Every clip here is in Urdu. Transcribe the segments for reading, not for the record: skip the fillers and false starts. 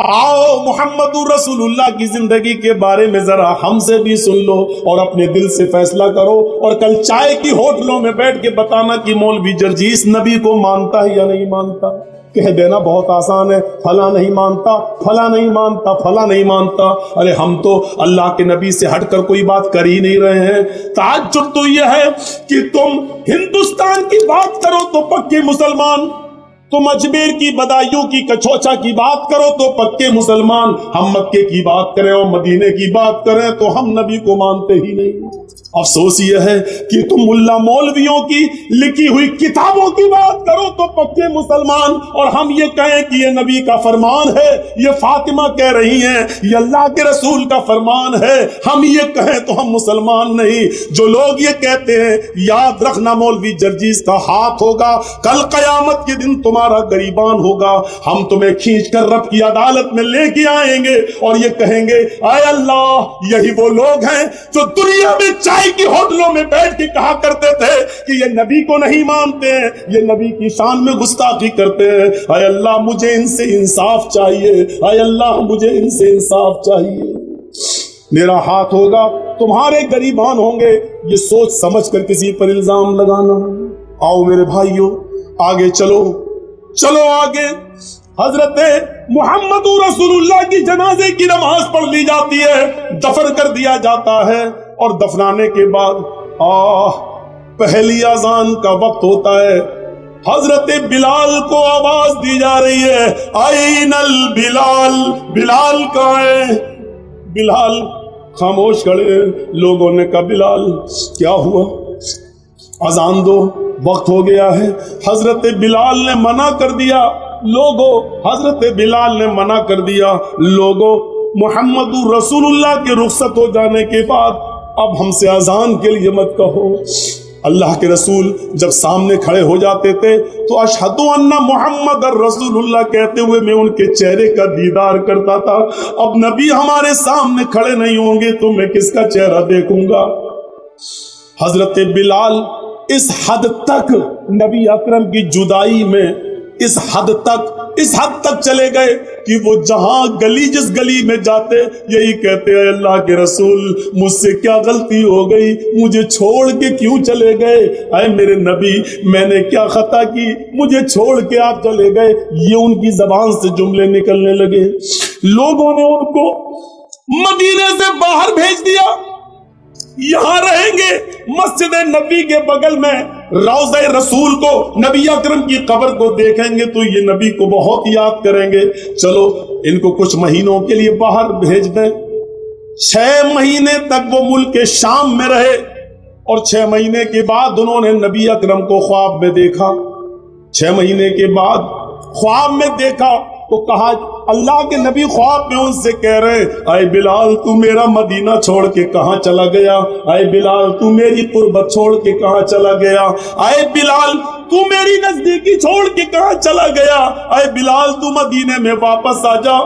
آؤ محمد رسول اللہ کی زندگی کے بارے میں ذرا ہم سے بھی سن لو اور اپنے دل سے فیصلہ کرو، اور کل چائے کی ہوٹلوں میں بیٹھ کے بتانا کہ مولوی جرجیس نبی کو مانتا ہے یا نہیں مانتا۔ کہہ دینا بہت آسان ہے، فلاں نہیں مانتا، فلاں نہیں مانتا، فلاں نہیں مانتا۔ ارے ہم تو اللہ کے نبی سے ہٹ کر کوئی بات کر ہی نہیں رہے ہیں۔ تعجب تو یہ ہے کہ تم ہندوستان کی بات کرو تو پکے مسلمان، تم اجمیر کی بدایوں کی کچوچا کی بات کرو تو پکے مسلمان، ہم مکے کی بات کریں اور مدینے کی بات کریں تو ہم نبی کو مانتے ہی نہیں۔ افسوس یہ ہے کہ تم ملا مولویوں کی لکھی ہوئی کتابوں کی بات کرو تو پکے مسلمان، اور ہم یہ کہیں کہ یہ نبی کا فرمان ہے، یہ فاطمہ کہہ رہی ہیں، یہ اللہ کے رسول کا فرمان ہے، ہم یہ کہیں تو ہم مسلمان نہیں۔ جو لوگ یہ کہتے ہیں یاد رکھنا مولوی جرجیس کا ہاتھ ہوگا، کل قیامت کے دن تمہارا گریبان ہوگا، ہم تمہیں کھینچ کر رب کی عدالت میں لے کے آئیں گے اور یہ کہیں گے اے اللہ، یہی وہ لوگ ہیں جو دنیا میں چائے کی ہوٹلوں میں بیٹھ کے کہا کرتے تھے کہ یہ نبی کو نہیں مانتے ہیں، یہ نبی کی شان میں گستاخی کرتے ہیں۔ اے اللہ مجھے ان سے انصاف چاہیے، اے اللہ مجھے ان سے انصاف چاہیے۔ میرا ہاتھ ہوگا، تمہارے گریبان ہوں گے، یہ سوچ سمجھ کر کسی پر الزام لگانا۔ آؤ میرے بھائیوں آگے چلو، چلو آگے۔ حضرت محمد رسول اللہ کی جنازے کی نماز پڑھ لی جاتی ہے، دفن کر دیا جاتا ہے، اور دفنانے کے بعد پہلی اذان کا وقت ہوتا ہے۔ حضرت بلال کو آواز دی جا رہی ہے آئین البلال، بلال کہاں ہے؟ بلال خاموش کھڑے۔ لوگوں نے کہا بلال کیا ہوا؟ اذان دو، وقت ہو گیا ہے۔ حضرت بلال نے منع کر دیا، حضرت بلال نے منع کر دیا، لوگوں محمد رسول اللہ کے رخصت ہو جانے کے بعد اب ہم سے اذان کے لیے مت کہو۔ اللہ کے رسول جب سامنے کھڑے ہو جاتے تھے تو اشہد ان محمد رسول اللہ کہتے ہوئے میں ان کے چہرے کا دیدار کرتا تھا۔ اب نبی ہمارے سامنے کھڑے نہیں ہوں گے تو میں کس کا چہرہ دیکھوں گا؟ حضرت بلال اس حد تک نبی اکرم کی جدائی میں اس حد تک چلے گئے کہ وہ جہاں گلی جس گلی میں جاتے یہی کہتے ہیں اللہ کے رسول مجھ سے کیا غلطی ہو گئی، مجھے چھوڑ کے کیوں چلے گئے؟ اے میرے نبی میں نے کیا خطا کی، مجھے چھوڑ کے آپ چلے گئے؟ یہ ان کی زبان سے جملے نکلنے لگے۔ لوگوں نے ان کو مدینے سے باہر بھیج دیا، یہاں رہیں گے مسجد نبی کے بغل میں روضہ رسول کو، نبی اکرم کی قبر کو دیکھیں گے تو یہ نبی کو بہت یاد کریں گے۔ چلو ان کو کچھ مہینوں کے لیے باہر بھیج دیں۔ 6 مہینے تک وہ ملک شام میں رہے، اور 6 مہینے کے بعد انہوں نے نبی اکرم کو خواب میں دیکھا۔ 6 مہینے کے بعد خواب میں دیکھا تو کہا، اللہ کے نبی خواب میں ان سے کہہ رہے اے بلال تو میرا مدینہ چھوڑ کے کہاں چلا گیا؟ اے بلال تو میری قربت چھوڑ کے کہاں چلا گیا؟ اے بلال تو میری نزدیکی چھوڑ کے کہاں چلا گیا؟ اے بلال تو مدینے میں واپس آ جا۔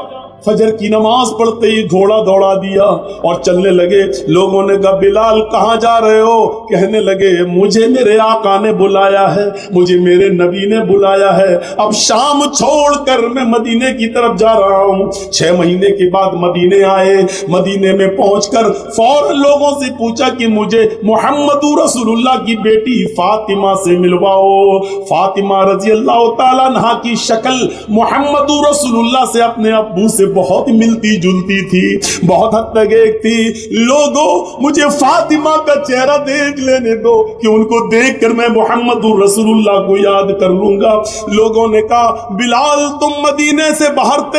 فجر کی نماز پڑھتے ہی گھوڑا دوڑا دیا اور چلنے لگے۔ لوگوں نے کہا بلال کہاں جا رہے ہو؟ کہنے لگے مجھے میرے آقا نے بلایا ہے، مجھے میرے نبی نے بلایا ہے، اب شام چھوڑ کر میں مدینے کی طرف جا رہا ہوں۔ 6 مہینے کے بعد مدینے آئے، مدینے میں پہنچ کر فوراً لوگوں سے پوچھا کہ مجھے محمد رسول اللہ کی بیٹی فاطمہ سے ملواؤ۔ فاطمہ رضی اللہ تعالیٰ عنہا کی شکل محمد رسول اللہ سے اپنے ابو سے بہت ملتی جلتی تھی، بہت حد تک ایک تھی۔ لوگوں مجھے فاطمہ کا چہرہ دیکھ لینے دو کہ ان کو دیکھ کر میں محمد رسول اللہ کو یاد کر لوں گا۔ لوگوں نے کہا بلال تم مدینے سے باہر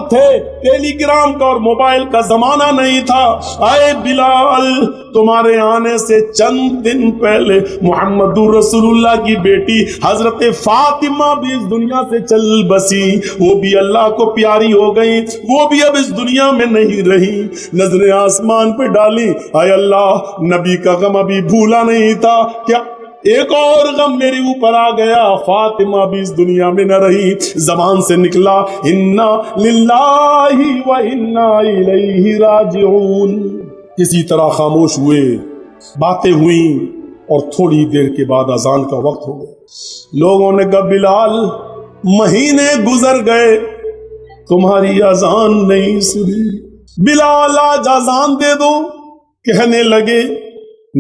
تھے، ٹیلی گرام کا اور موبائل کا زمانہ نہیں تھا۔ اے بلال تمہارے آنے سے چند دن پہلے محمد رسول اللہ کی بیٹی حضرت فاطمہ بھی اس دنیا سے چل بسی، وہ بھی اللہ کو پیاری ہو گئی، وہ بھی اب اس دنیا میں نہیں رہی۔ نظریں آسمان پہ ڈالی، اے اللہ نبی کا غم ابھی بھولا نہیں تھا، کیا ایک اور غم میرے اوپر آ گیا؟ فاطمہ بھی اس دنیا میں نہ رہی۔ زبان سے نکلا انا للہ و انا الیہ راجعون۔ کسی طرح خاموش ہوئے، باتیں ہوئیں، اور تھوڑی دیر کے بعد اذان کا وقت ہو گیا۔ لوگوں نے کہا بلال مہینے گزر گئے، تمہاری اذان نہیں سنی۔ بلال آج اذان دے دو۔ کہنے لگے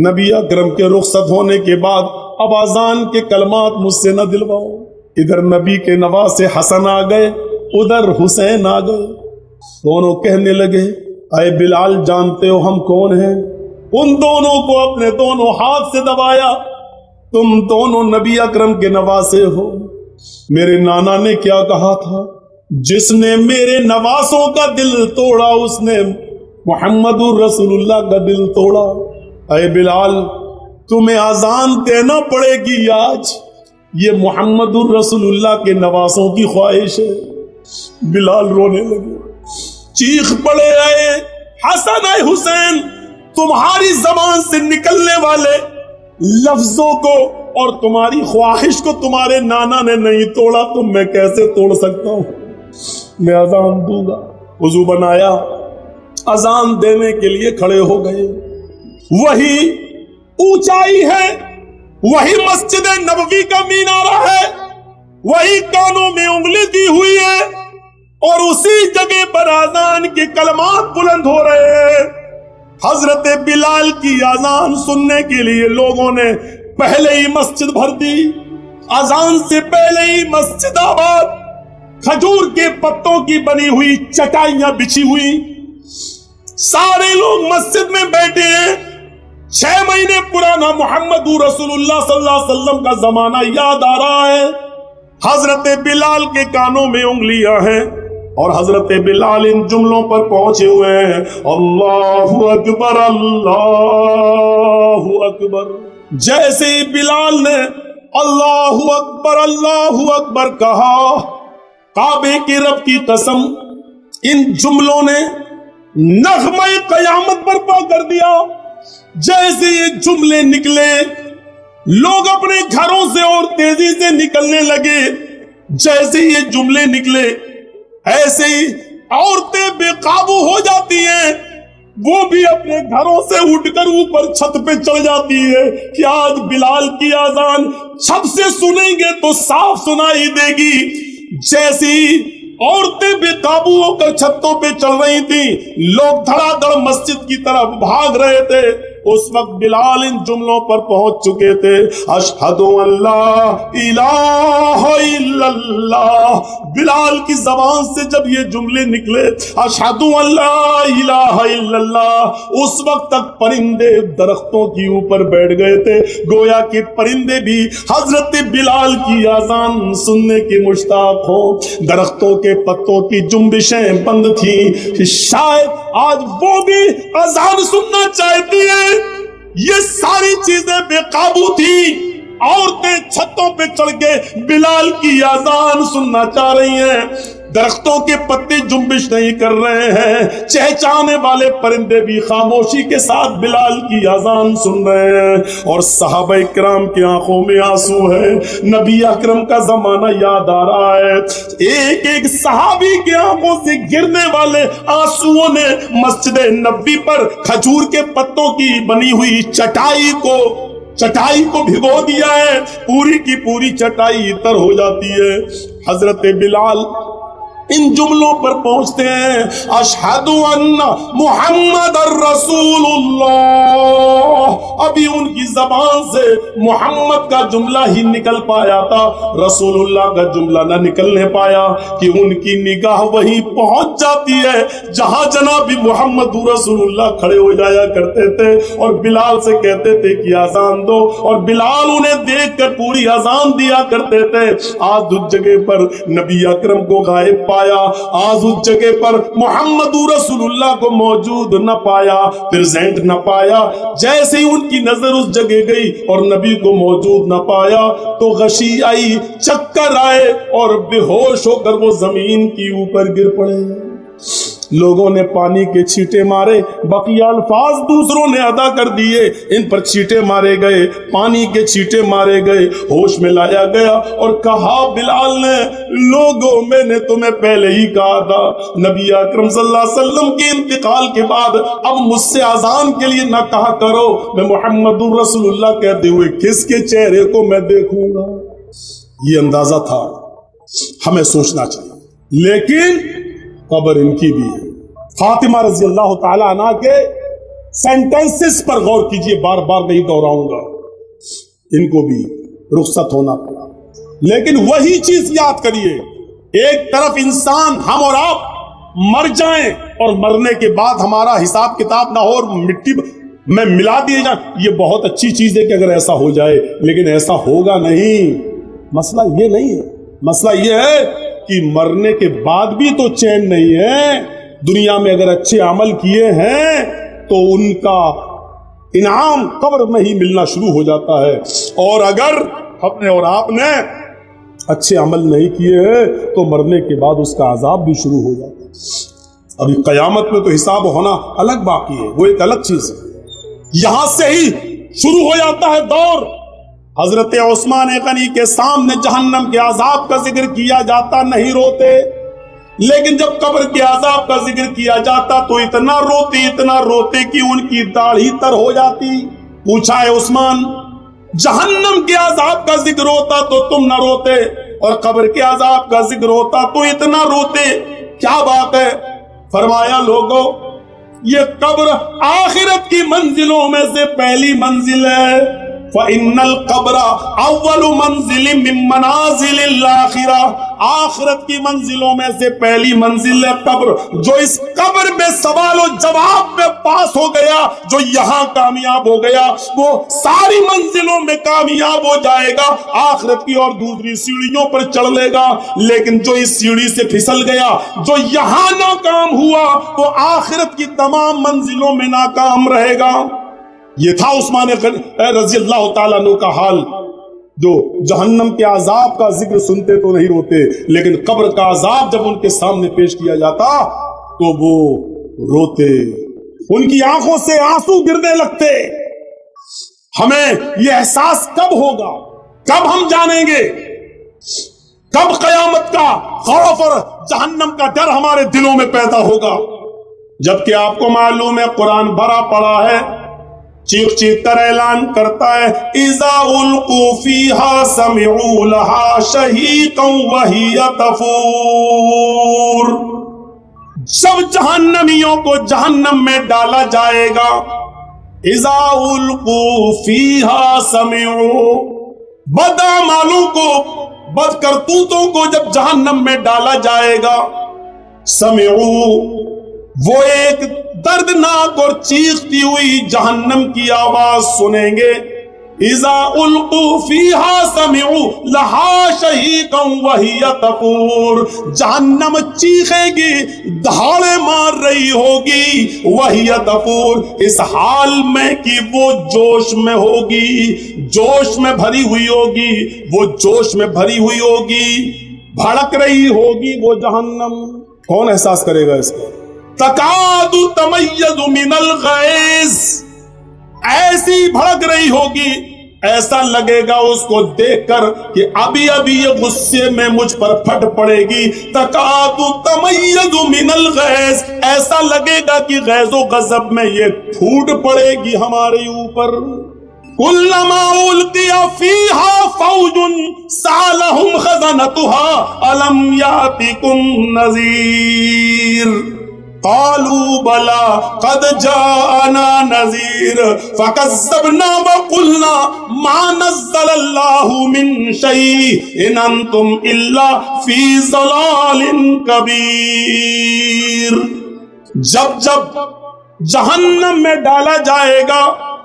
نبی اکرم کے رخصت ہونے کے بعد اب اذان کے کلمات مجھ سے نہ دلواؤ۔ ادھر نبی کے نواسے حسن آ گئے، ادھر حسین آ گئے۔ دونوں کہنے لگے اے بلال جانتے ہو ہم کون ہیں؟ ان دونوں کو اپنے دونوں ہاتھ سے دبایا، تم دونوں نبی اکرم کے نواسے ہو۔ میرے نانا نے کیا کہا تھا؟ جس نے میرے نواسوں کا دل توڑا اس نے محمد رسول اللہ کا دل توڑا۔ اے بلال تمہیں اذان دینا پڑے گی آج، یہ محمد الرسول اللہ کے نواسوں کی خواہش ہے۔ بلال رونے لگے، چیخ پڑے اے حسن اے حسین، تمہاری زبان سے نکلنے والے لفظوں کو اور تمہاری خواہش کو تمہارے نانا نے نہیں توڑا تو میں کیسے توڑ سکتا ہوں؟ میں اذان دوں گا۔ وضو بنایا، اذان دینے کے لیے کھڑے ہو گئے۔ وہی اونچائی ہے، وہی مسجد نبوی کا مینارہ ہے، وہی کانوں میں انگلی دی ہوئی ہے، اور اسی جگہ پر اذان کے کلمات بلند ہو رہے ہیں۔ حضرت بلال کی اذان سننے کے لیے لوگوں نے پہلے ہی مسجد بھر دی۔ اذان سے پہلے ہی مسجد آباد، کھجور کے پتوں کی بنی ہوئی چٹائیاں بچھی ہوئی، سارے لوگ مسجد میں بیٹھے ہیں۔ 6 مہینے پرانا محمد رسول اللہ صلی اللہ علیہ وسلم کا زمانہ یاد آ رہا ہے۔ حضرت بلال کے کانوں میں انگلیاں ہیں اور حضرت بلال ان جملوں پر پہنچے ہوئے ہیں، اللہ اکبر اللہ اکبر۔ جیسے ہی بلال نے اللہ اکبر کہا، کعبے کے رب کی قسم ان جملوں نے نغمہ قیامت برپا کر دیا۔ جیسے یہ جملے نکلے لوگ اپنے گھروں سے اور تیزی سے نکلنے لگے۔ جیسے یہ جملے نکلے ایسے ہی عورتیں بے قابو ہو جاتی ہیں، وہ بھی اپنے گھروں سے اٹھ کر اوپر چھت پہ چڑھ جاتی ہے کہ آج بلال کی اذان چھت سے سنیں گے تو صاف سنائی دے گی۔ جیسی عورتیں بے قابو ہو کر چھتوں پہ چل رہی تھیں، لوگ دھڑا دھڑ مسجد کی طرف بھاگ رہے تھے، اس وقت بلال ان جملوں پر پہنچ چکے تھے، اشہد ان لا الہ الا اللہ۔ بلال کی زبان سے جب یہ جملے نکلے اشہد ان لا الہ الا اللہ، اس وقت تک پرندے درختوں کے اوپر بیٹھ گئے تھے، گویا کہ پرندے بھی حضرت بلال کی اذان سننے کے مشتاق ہوں۔ درختوں کے پتوں کی جنبشیں بند تھیں، شاید آج وہ بھی اذان سننا چاہتی ہیں۔ یہ ساری چیزیں بے قابو تھی، عورتیں چھتوں پہ چڑھ کے بلال کی اذان سننا چاہ رہی ہیں، درختوں کے پتے جنبش نہیں کر رہے ہیں، چہچانے والے پرندے بھی خاموشی کے ساتھ بلال کی اذان سن رہے ہیں، اور صحابہ کرام کی آنکھوں میں آنسو ہے۔ نبی اکرم کا زمانہ یاد آ رہا ہے، ایک ایک صحابی کی آنکھوں سے گرنے والے آنسوؤں نے مسجد نبوی پر کھجور کے پتوں کی بنی ہوئی چٹائی کو بھگو دیا ہے، پوری کی پوری چٹائی تر ہو جاتی ہے۔ حضرت بلال ان جملوں پر پہنچتے ہیں، اشہد ان محمد الرسول اللہ۔ ابھی ان کی زبان سے محمد کا جملہ ہی نکل پایا تھا، رسول اللہ کا جملہ نہ نکلنے پایا کہ ان کی نگاہ وہیں پہنچ جاتی ہے جہاں جناب محمد رسول اللہ کھڑے ہو جایا کرتے تھے اور بلال سے کہتے تھے کہ اذان دو، اور بلال انہیں دیکھ کر پوری اذان دیا کرتے تھے۔ آج اس جگہ پر نبی اکرم کو غائب پایا، آج اس جگہ پر محمد رسول اللہ کو موجود نہ پایا، پریزنٹ نہ پایا۔ جیسے ہی ان کی نظر اس جگہ گئی اور نبی کو موجود نہ پایا تو غشی آئی، چکر آئے اور بے ہوش ہو کر وہ زمین کی اوپر گر پڑے۔ لوگوں نے پانی کے چھینٹے مارے، بقیہ الفاظ دوسروں نے ادا کر دیے، ان پر چھینٹے مارے گئے، پانی کے چھینٹے مارے گئے، ہوش میں لایا گیا اور کہا بلال نے، لوگوں میں نے تمہیں پہلے ہی کہا تھا، نبی اکرم صلی اللہ علیہ وسلم کے انتقال کے بعد اب مجھ سے اذان کے لیے نہ کہا کرو، میں محمد رسول اللہ کہتے ہوئے کس کے چہرے کو میں دیکھوں گا۔ یہ اندازہ تھا، ہمیں سوچنا چاہیے، لیکن قبر ان کی بھی ہے. فاطمہ رضی اللہ تعالی عنہ کے سینٹنسز پر غور کیجئے، بار بار نہیں دہراؤں گا. ان کو بھی رخصت ہونا پڑا. لیکن وہی چیز یاد کریے، ایک طرف انسان ہم اور آپ مر جائیں اور مرنے کے بعد ہمارا حساب کتاب نہ ہو اور مٹی میں ملا دیے جائیں، یہ بہت اچھی چیز ہے کہ اگر ایسا ہو جائے، لیکن ایسا ہوگا نہیں. مسئلہ یہ نہیں ہے. مسئلہ یہ ہے کہ مرنے کے بعد بھی تو چین نہیں ہے. دنیا میں اگر اچھے عمل کیے ہیں تو ان کا انعام قبر میں ہی ملنا شروع ہو جاتا ہے، اور اگر ہم نے اور آپ نے اچھے عمل نہیں کیے ہیں تو مرنے کے بعد اس کا عذاب بھی شروع ہو جاتا ہے. ابھی قیامت میں تو حساب ہونا الگ باقی ہے، وہ ایک الگ چیز ہے. یہاں سے ہی شروع ہو جاتا ہے دور. حضرت عثمان غنی کے سامنے جہنم کے عذاب کا ذکر کیا جاتا نہیں روتے، لیکن جب قبر کے عذاب کا ذکر کیا جاتا تو اتنا روتے کہ ان کی داڑھی تر ہو جاتی. پوچھا ہے عثمان، جہنم کے عذاب کا ذکر ہوتا تو تم نہ روتے، اور قبر کے عذاب کا ذکر ہوتا تو اتنا روتے، کیا بات ہے؟ فرمایا لوگوں، یہ قبر آخرت کی منزلوں میں سے پہلی منزل ہے. فَإِنَّ الْقَبْرَ أَوَّلُ مَنزِلٍ مِّن مَّنَازِلِ الْآخِرَةِ، آخرت کی منزلوں میں سے پہلی منزل ہے قبر. جو اس قبر میں سوال و جواب میں پاس ہو گیا، جو یہاں کامیاب ہو گیا، وہ ساری منزلوں میں کامیاب ہو جائے گا. آخرت کی اور دوسری سیڑھیوں پر چڑھ لے گا. لیکن جو اس سیڑھی سے پھسل گیا، جو یہاں ناکام ہوا، وہ آخرت کی تمام منزلوں میں ناکام رہے گا. یہ تھا عثمان رضی اللہ تعالیٰ عنہ کا حال، جو جہنم کے عذاب کا ذکر سنتے تو نہیں روتے، لیکن قبر کا عذاب جب ان کے سامنے پیش کیا جاتا تو وہ روتے. ان کی آنکھوں سے آنسو گرنے لگتے. ہمیں یہ احساس کب ہوگا؟ کب ہم جانیں گے؟ کب قیامت کا خوف اور جہنم کا ڈر ہمارے دلوں میں پیدا ہوگا؟ جبکہ آپ کو معلوم ہے قرآن بھرا پڑا ہے، چیخ چیخ کر اعلان کرتا ہے، اذا القوا فیہا سمعوا لہا شہیقا وہی تفور. جب جہنمیوں کو جہنم میں ڈالا جائے گا، اذا القوا فیہا سمعوا، بدعمالوں کو، بد کرتوتوں کو جب جہنم میں ڈالا جائے گا، سمعوا، وہ ایک دردناک اور چیختی ہوئی جہنم کی آواز سنیں گے. اذا القوا فیہا سمعوا لہا شہیقا وہی تفور، جہنم چیخے گی، دھاڑے مار رہی ہوگی، وہی تفور، اس حال میں کہ وہ جوش میں ہوگی، جوش میں بھری ہوئی ہوگی، وہ جوش میں بھری ہوئی ہوگی، بھڑک رہی ہوگی وہ جہنم. کون احساس کرے گا اس کا؟ تکاد تمیز من الغیظ، ایسی بھڑک رہی ہوگی، ایسا لگے گا اس کو دیکھ کر کہ ابھی ابھی یہ غصے میں مجھ پر پھٹ پڑے گی. تکاد تمیز من الغیظ، ایسا لگے گا کہ غیظ و غضب میں یہ پھوٹ پڑے گی ہمارے اوپر. کلما القی فیہا فوج سألہم خزنتہا الم یاتکم نذیر، قالوا بلى قد جاءنا نذير فكذبنا وقلنا ما نزل الله من شيء إن أنتم إلا في ضلال كبير. جب جب جہنم میں ڈالا جائے گا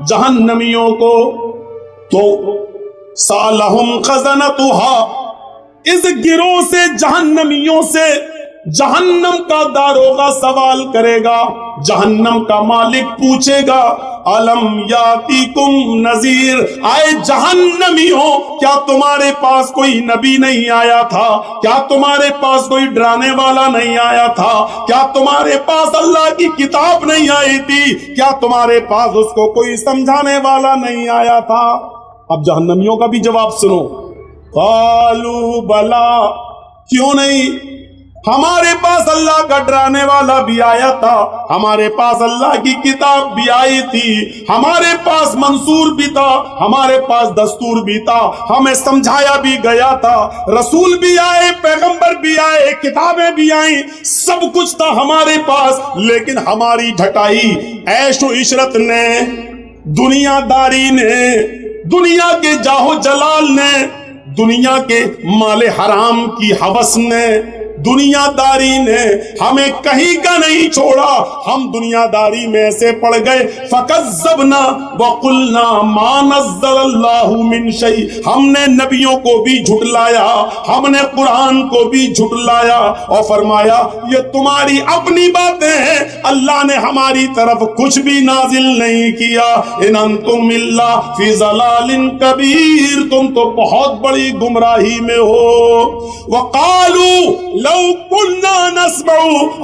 جہنمیوں کو، تو سالہم خزنتها، اس گروہ سے، جہنمیوں سے جہنم کا داروغہ سوال کرے گا، جہنم کا مالک پوچھے گا، الم یاتیکم نذیر، آئے جہنمیوں، کیا تمہارے پاس کوئی نبی نہیں آیا تھا؟ کیا تمہارے پاس کوئی ڈرانے والا نہیں آیا تھا؟ کیا تمہارے پاس اللہ کی کتاب نہیں آئی تھی؟ کیا تمہارے پاس اس کو کوئی سمجھانے والا نہیں آیا تھا؟ اب جہنمیوں کا بھی جواب سنو. قالوا بلا، کیوں نہیں؟ ہمارے پاس اللہ کا ڈرانے والا بھی آیا تھا، ہمارے پاس اللہ کی کتاب بھی آئی تھی، ہمارے پاس منصور بھی تھا، ہمارے پاس دستور بھی تھا، ہمیں سمجھایا بھی گیا تھا، رسول بھی آئے، پیغمبر بھی آئے، کتابیں بھی آئیں، سب کچھ تھا ہمارے پاس، لیکن ہماری ڈھٹائی عیش و عشرت نے، دنیا داری نے، دنیا کے جاہو جلال نے، دنیا کے مال حرام کی ہوس نے، دنیا داری نے ہمیں کہیں کا نہیں چھوڑا، ہم دنیا داری میں سے پڑ گئے، فَكَذَّبْنَا وَقُلْنَا مَا نَزَّلَ اللَّهُ مِن شَيْءٍ، ہم نے نبیوں کو بھی جھٹلایا، ہم نے قرآن کو بھی جھٹلایا اور فرمایا یہ تمہاری اپنی باتیں ہیں، اللہ نے ہماری طرف کچھ بھی نازل نہیں کیا، ان انتم الا فی ضلال کبیر، تم تو بہت بڑی گمراہی میں ہو۔ وقالوا لو كنا نسمع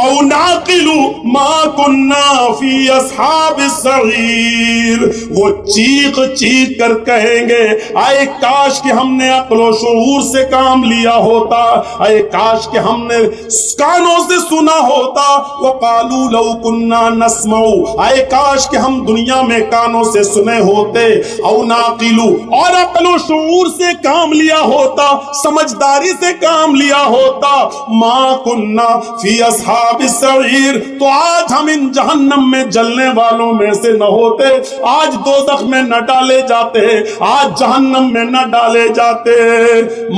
او نعقل ما كنا في اصحاب السعیر، وہ چیخ چیخ کر کہیں گے اے کاش کہ ہم نے عقل و شعور سے کام لیا ہوتا، اے کاش کہ ہم نے کانوں سے سنا ہوتا۔ وقالوا لو كنا نسمع، اے کاش کہ ہم دنیا میں کانوں سے سنے ہوتے، او نعقل، اور عقل و شعور سے کام لیا ہوتا، سمجھداری سے کام لیا ہوتا، ما کننا فی اصحاب السعیر، تو آج ہم ان جہنم میں جلنے والوں میں سے نہ ہوتے، آج دوزخ میں نہ ڈالے جاتے، آج جہنم میں نہ ڈالے جاتے۔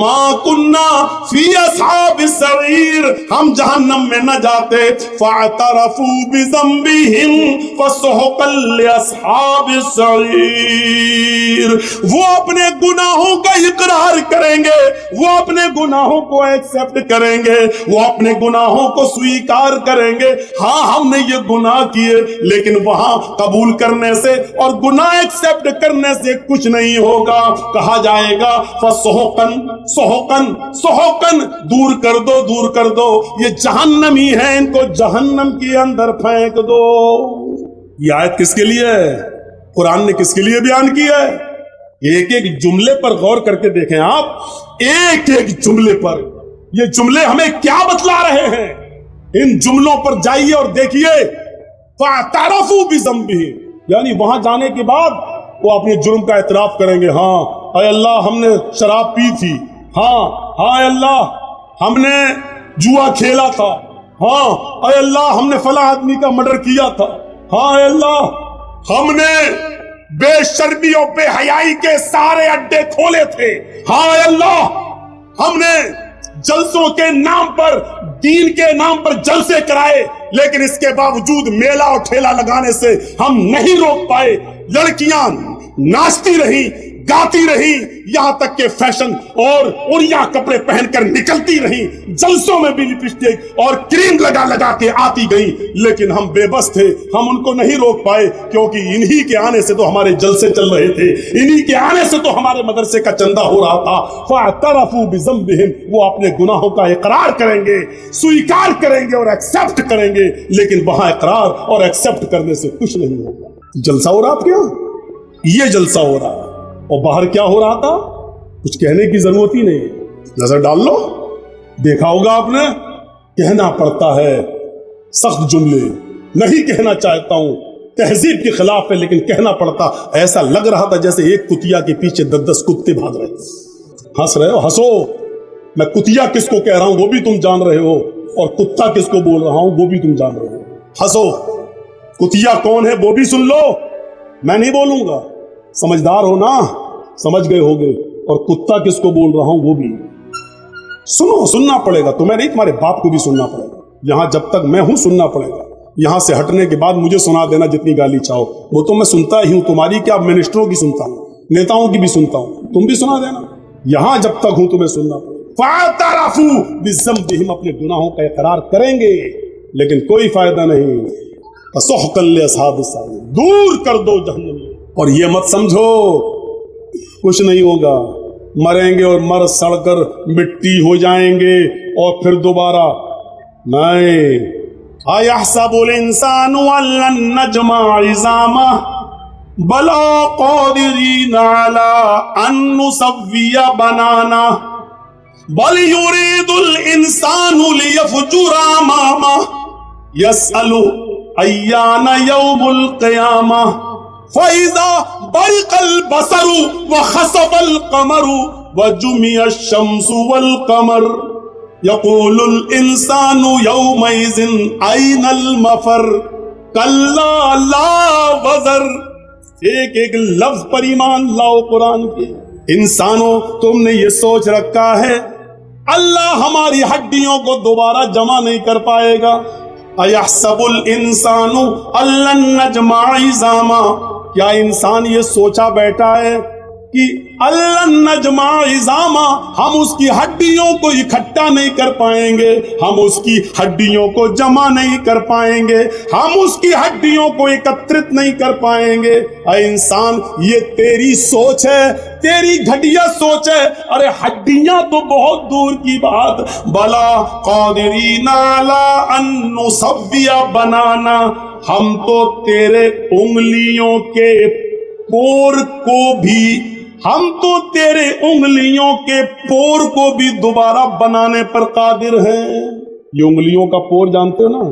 ما کننا فی اصحاب السعیر، ہم جہنم میں نہ جاتے۔ فاعترفوا بذنبہم فسحقا لاصحاب السعیر، وہ اپنے گناہوں کا اقرار کریں گے، وہ اپنے گناہوں کو ایکسپٹ کریں گے، وہ اپنے گناہوں کو سویکار کریں گے، ہاں ہم نے یہ گناہ کیے، لیکن وہاں قبول کرنے سے اور گناہ ایکسپٹ کرنے سے کچھ نہیں ہوگا، کہا جائے گا فسحقن سحقن سحقن، دور کر دو دور کر دو، یہ جہنمی ہیں، ان کو جہنم کے اندر پھینک دو۔ یہ آیت کس کے لیے ہے؟ قرآن نے کس کے لیے بیان کیا ہے؟ ایک ایک جملے پر غور کر کے دیکھیں آپ، ایک ایک جملے پر، یہ جملے ہمیں کیا بتلا رہے ہیں؟ ان جملوں پر جائیے اور دیکھیے، فاعترفوا بذنبہم، یعنی وہاں جانے کے بعد وہ اپنے جرم کا اعتراف کریں گے، ہاں اے اللہ ہم نے شراب پی تھی، ہاں اے اللہ ہم نے جوا کھیلا تھا، ہاں اے اللہ ہم نے فلاں آدمی کا مرڈر کیا تھا، ہاں اے اللہ ہم نے بے شرمی اور بے حیائی کے سارے اڈے کھولے تھے، ہاں اے اللہ ہم نے جلسوں کے نام پر، دین کے نام پر جلسے کرائے، لیکن اس کے باوجود میلہ اور ٹھیلا لگانے سے ہم نہیں روک پائے، لڑکیاں ناچتی رہی، گاتی رہی، یہاں تک کہ فیشن اور اڑیا کپڑے پہن کر نکلتی رہی، جلسوں میں بھی لپسٹک اور کریم لگا لگا کے آتی گئی، لیکن ہم بے بس تھے، ہم ان کو نہیں روک پائے، کیونکہ انہی کے آنے سے تو ہمارے جلسے چل رہے تھے، انہی کے آنے سے تو ہمارے مدرسے کا چندہ ہو رہا تھا۔ فاعترفوا بذنبہم، وہ اپنے گناہوں کا اقرار کریں گے، سویکار کریں گے اور ایکسپٹ کریں گے، لیکن وہاں اقرار اور ایکسپٹ کرنے سے کچھ نہیں ہوگا۔ جلسہ ہو رہا آپ کیا؟ یہ جلسہ ہو رہا، اور باہر کیا ہو رہا تھا؟ کچھ کہنے کی ضرورت ہی نہیں، نظر ڈال لو، دیکھا ہوگا آپ نے، کہنا پڑتا ہے سخت جملے، نہیں کہنا چاہتا ہوں، تہذیب کے خلاف ہے لیکن کہنا پڑتا، ایسا لگ رہا تھا جیسے ایک کتیا کے پیچھے 10 کتے بھاگ رہے تھے۔ ہنس رہے ہو، ہنسو، میں کتیا کس کو کہہ رہا ہوں وہ بھی تم جان رہے ہو، اور کتا کس کو بول رہا ہوں وہ بھی تم جان رہے ہو، ہنسو۔ کتیا کون ہے وہ بھی سن لو، میں نہیں بولوں گا، سمجھدار ہو نا، سمجھ گئے ہوگے، اور کتا کس کو بول رہا ہوں وہ بھی سنو، سننا پڑے گا، تمہیں نہیں تمہارے باپ کو بھی سننا پڑے گا، یہاں جب تک میں ہوں سننا پڑے گا، یہاں سے ہٹنے کے بعد مجھے سنا دینا جتنی گالی چاہو، وہ تو میں سنتا ہی ہوں، تمہاری کیا منسٹروں کی سنتا ہوں، نیتاؤں کی بھی سنتا ہوں، تم بھی سنا دینا، یہاں جب تک ہوں تمہیں سننا پڑے گا۔ فاعترفوا بذنبہم، اپنے گناہوں کا اقرار کریں گے لیکن کوئی فائدہ نہیں، فسحقا لاصحاب السعیر، دور کر دو جہنم۔ اور یہ مت سمجھو کچھ نہیں ہوگا، مریں گے اور مر سڑ کر مٹی ہو جائیں گے اور پھر دوبارہ نہیں۔ اَيَحْسَبُ الْإِنسَانُ أَن لَّن نَّجْمَعَ عِظَامَهُ بَلَىٰ قَادِرِينَ عَلَىٰ أَن نُّسَوِّيَ بَنَانَهُ، بل یرید الانسان لیفجر امامہ یسأل ایان یوم القیامہ فَإِذَا بَرِقَ الْبَصَرُ وَخَسَفَ الْقَمَرُ وَجُمِعَ الشَّمْسُ وَالْقَمَرُ يَقُولُ الْإِنسَانُ يَوْمَئِذٍ أَيْنَ الْمَفَرُّ كَلَّا لَا وَزَرَ. ایک لفظ پر ایمان لاؤ قرآن کے. انسانوں تم نے یہ سوچ رکھا ہے اللہ ہماری ہڈیوں کو دوبارہ جمع نہیں کر پائے گا. اَيَحْسَبُ الْإِنسَانُ أَلَّن نَّجْمَعَ عِظَامَهُ. کیا انسان یہ سوچا بیٹھا ہے کہ أَلَّن نَّجْمَعَ عِظَامَهُ ہم اس کی ہڈیوں کو اکٹھا نہیں کر پائیں گے, ہم اس کی ہڈیوں کو جمع نہیں کر پائیں گے, ہم اس کی ہڈیوں کو ایکترت نہیں کر پائیں گے. اے انسان یہ تیری سوچ ہے, تیری گھٹیا سوچ ہے. ارے ہڈیاں تو بہت دور کی بات. بلا قادرین علی ان نسوی بنانا, ہم تو تیرے انگلیوں کے پور کو بھی, ہم تو تیرے انگلیوں کے پور کو بھی دوبارہ بنانے پر قادر ہیں. یہ انگلیوں کا پور جانتے ہو نا,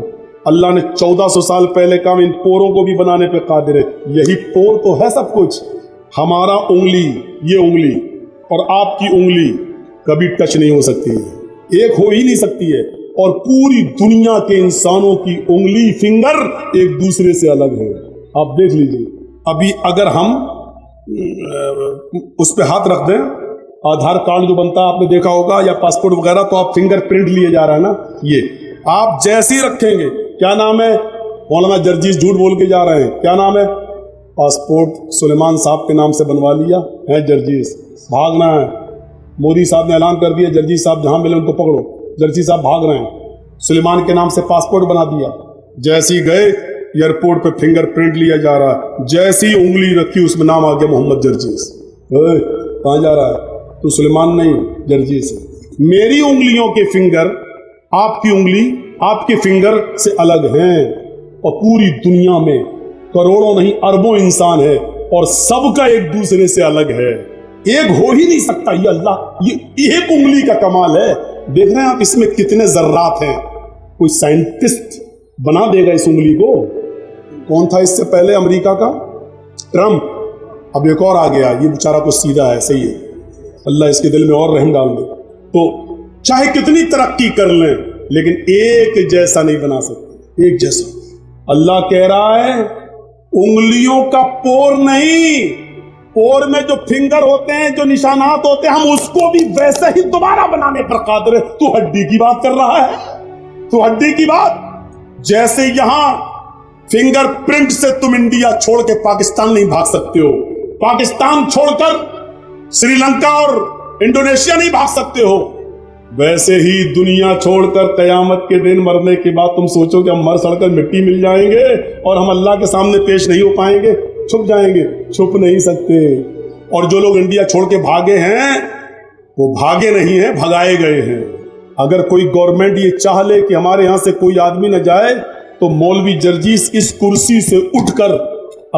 اللہ نے 1400 سال پہلے کہا ان پوروں کو بھی بنانے پہ قادر ہے. یہی پور تو ہے سب کچھ. ہمارا انگلی, یہ انگلی اور آپ کی انگلی کبھی ٹچ نہیں ہو سکتی ہے, ایک ہو ہی نہیں سکتی ہے. اور پوری دنیا کے انسانوں کی انگلی, فنگر ایک دوسرے سے الگ ہے. آپ دیکھ لیجئے ابھی اگر ہم اس پہ ہاتھ رکھ دیں, آدھار کارڈ جو بنتا ہے آپ نے دیکھا ہوگا یا پاسپورٹ وغیرہ, تو آپ فنگر پرنٹ لیے جا رہا ہے نا, یہ آپ جیسے ہی رکھیں گے. کیا نام ہے مولانا جرجیس جھوٹ بول کے جا رہے ہیں, کیا نام ہے, پاسپورٹ سلیمان صاحب کے نام سے بنوا لیا ہے جرجیس, بھاگنا ہے. مودی صاحب نے اعلان کر دیا جرجیس صاحب جہاں ملے ان کو پکڑو, جرجیس صاحب بھاگ رہے ہیں, سلیمان کے نام سے پاسپورٹ بنا دیا. جیسے ہی گئے ایئرپورٹ پہ فنگر پرنٹ لیا جا رہا ہے, جیسی انگلی رکھی اس میں نام آ گیا محمد جرجیس. کہاں جا رہا ہے, تو سلیمان نہیں جرجیس. میری انگلیوں کے فنگر آپ کی انگلی آپ کے فنگر سے الگ ہیں, اور پوری دنیا میں کروڑوں نہیں اربوں انسان ہے اور سب کا ایک دوسرے سے الگ ہے. ایک ہو ہی نہیں سکتا. یہ اللہ, یہ ایک انگلی کا کمال ہے. دیکھ رہے ہیں آپ اس میں کتنے ذرات ہیں. کوئی سائنٹسٹ بنا دے گا اس انگلی کو. کون تھا اس سے پہلے امریکہ کا, ٹرمپ. اب ایک اور آ گیا, یہ بیچارہ کو سیدھا ہے, صحیح ہے, اللہ اس کے دل میں اور رحم ڈال دے. تو چاہے کتنی ترقی کر لیں لیکن ایک جیسا نہیں بنا سکتے, ایک جیسا. اللہ کہہ رہا ہے انگلیوں کا پور نہیں, پور میں جو فنگر ہوتے ہیں, جو نشانات ہوتے ہیں, ہم اس کو بھی ویسے ہی دوبارہ بنانے پر قادر ہے. تو ہڈی کی بات کر رہا ہے, تو ہڈی کی بات. جیسے یہاں فنگر پرنٹ سے تم انڈیا چھوڑ کے پاکستان نہیں بھاگ سکتے ہو, پاکستان چھوڑ کر سری لنکا اور انڈونیشیا نہیں بھاگ سکتے ہو, ویسے ہی دنیا چھوڑ کر قیامت کے دن مرنے کے بعد تم سوچو کہ ہم مر سڑ کر مٹی مل جائیں گے اور ہم اللہ کے سامنے پیش نہیں ہو پائیں گے, چھپ جائیں گے, چھپ نہیں سکتے. اور جو لوگ انڈیا چھوڑ کے بھاگے ہیں وہ بھاگے نہیں ہیں, بھگائے گئے ہیں. اگر کوئی گورنمنٹ یہ چاہ لے کہ ہمارے یہاں سے کوئی آدمی نہ جائے, تو مولوی جرجیس اس کرسی سے اٹھ کر,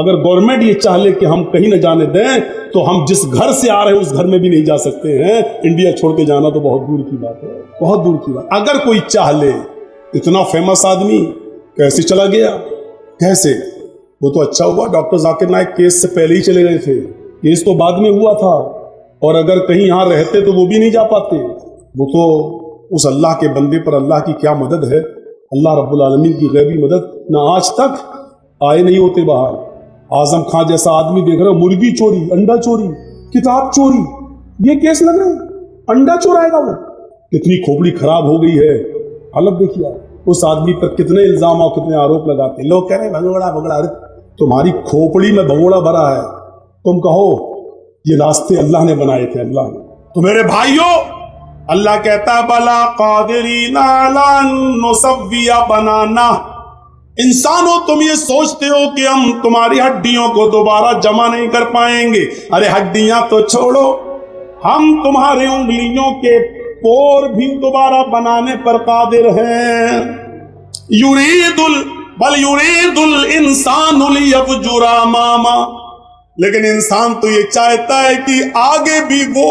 اگر گورنمنٹ یہ چاہ لے کہ ہم کہیں نہ جانے دیں, تو ہم جس گھر سے آ رہے ہیں اس گھر میں بھی نہیں جا سکتے ہیں. انڈیا چھوڑ کے جانا تو بہت دور کی بات ہے, بہت دور کی بات. اگر کوئی چاہ لے, اتنا فیمس آدمی کیسے چلا گیا, کیسے؟ وہ تو اچھا ہوا ڈاکٹر ذاکر نائک کیس سے پہلے ہی چلے گئے تھے, کیس تو بعد میں ہوا تھا, اور اگر کہیں یہاں رہتے تو وہ بھی نہیں جا پاتے. وہ تو اس اللہ کے بندے پر اللہ کی کیا مدد ہے, اللہ رب العالمین کی غیبی مدد, نہ آج تک آئے نہیں ہوتے باہر. اعظم خان جیسا آدمی دیکھ رہے, مرغی چوری, انڈا چوری, کتاب چوری, یہ کیس لگ رہا ہے, انڈا چورائے گا وہ. کتنی کھوپڑی خراب ہو گئی ہے. حالت دیکھیے اس آدمی پر کتنے الزام اور کتنے آروپ لگاتے ہیں. لوگ کہہ رہے ہیں بھگوڑا بھگوڑا. تمہاری کھوپڑی میں بھگوڑا بھرا ہے, تم کہو یہ راستے اللہ نے بنائے تھے, اللہ نے. تو میرے بھائیوں, اللہ کہتا ہے بلا قادرین علی ان نسوی بنانا. انسانوں تم یہ سوچتے ہو کہ ہم تمہاری ہڈیوں کو دوبارہ جمع نہیں کر پائیں گے. ارے ہڈیاں تو چھوڑو, ہم تمہاری انگلیوں کے پور بھی دوبارہ بنانے پر قادر ہیں. بل یرید الانسان لیفجر امامہ, لیکن انسان تو یہ چاہتا ہے کہ آگے بھی وہ